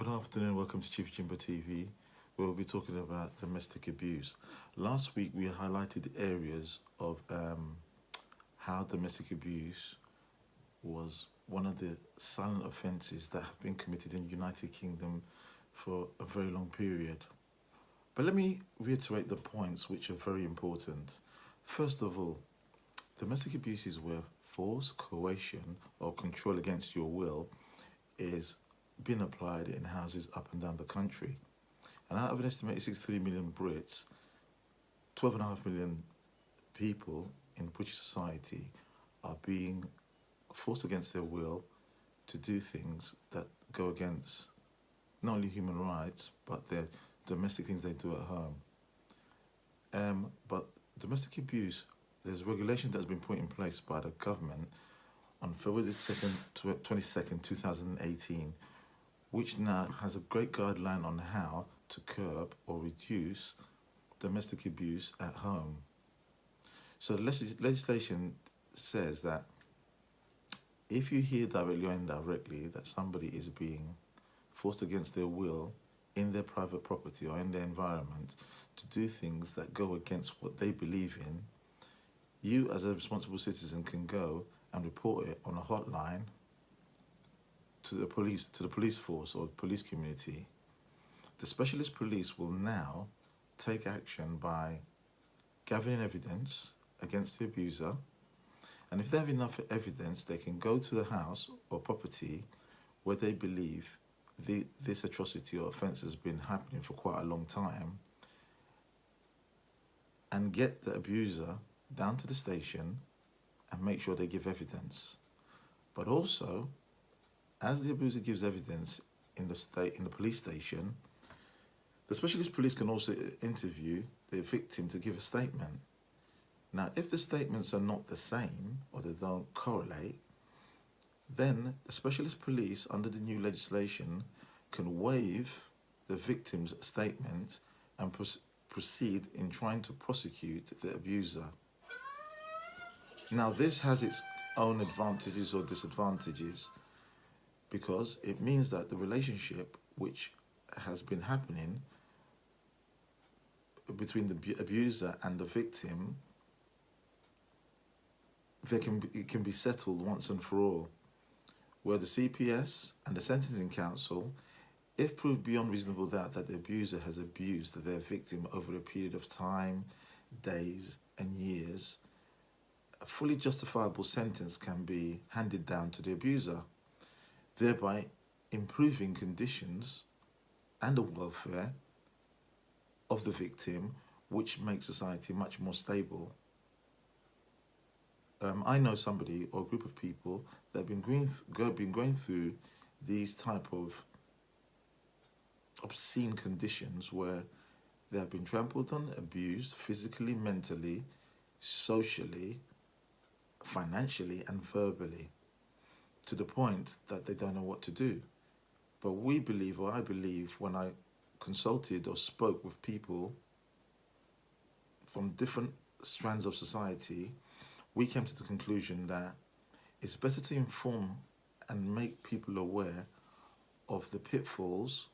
Good afternoon, welcome to Chiefjimbotv, where we'll be talking about domestic abuse. Last week we highlighted areas of how domestic abuse was one of the silent offences that have been committed in the United Kingdom for a very long period. But let me reiterate the points which are very important. First of all, domestic abuse is where force, coercion, or control against your will is being applied in houses up and down the country. And out of an estimated 63 million Brits, 12.5 million people in British society are being forced against their will to do things that go against not only human rights, but their domestic things they do at home. But domestic abuse, there's regulation that's been put in place by the government on February 22nd, 2018, which now has a great guideline on how to curb or reduce domestic abuse at home. So the legislation says that if you hear directly or indirectly that somebody is being forced against their will in their private property or in their environment to do things that go against what they believe in, you as a responsible citizen can go and report it on a hotline to the police force or police community. The specialist police will now take action by gathering evidence against the abuser, and if they have enough evidence, they can go to the house or property where they believe this atrocity or offence has been happening for quite a long time, and get the abuser down to the station and make sure they give evidence. But also, as the abuser gives evidence in the police station, the specialist police can also interview the victim to give a statement. Now, if the statements are not the same or they don't correlate, then the specialist police, under the new legislation, can waive the victim's statement and proceed in trying to prosecute the abuser. Now, this has its own advantages or disadvantages, because it means that the relationship which has been happening between the abuser and the victim, it can be settled once and for all, where the CPS and the Sentencing Council, if proved beyond reasonable doubt that the abuser has abused their victim over a period of time, days and years, a fully justifiable sentence can be handed down to the abuser, thereby improving conditions and the welfare of the victim, which makes society much more stable. I know somebody or a group of people that have been going through these type of obscene conditions where they have been trampled on, abused physically, mentally, socially, financially and verbally, to the point that they don't know what to do. But I believe, when I consulted or spoke with people from different strands of society, we came to the conclusion that it's better to inform and make people aware of the pitfalls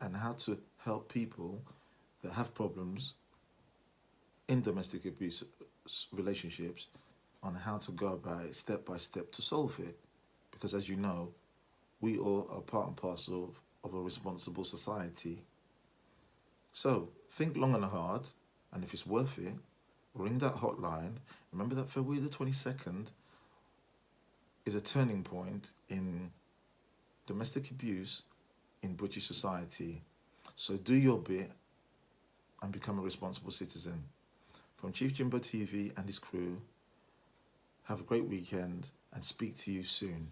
and how to help people that have problems in domestic abuse relationships on how to go about it step by step to solve it. Because as you know, we all are part and parcel of a responsible society. So think long and hard, and if it's worth it, ring that hotline. Remember that February the 22nd is a turning point in domestic abuse in British society. So do your bit and become a responsible citizen. From Chiefjimbotv and his crew, have a great weekend and speak to you soon.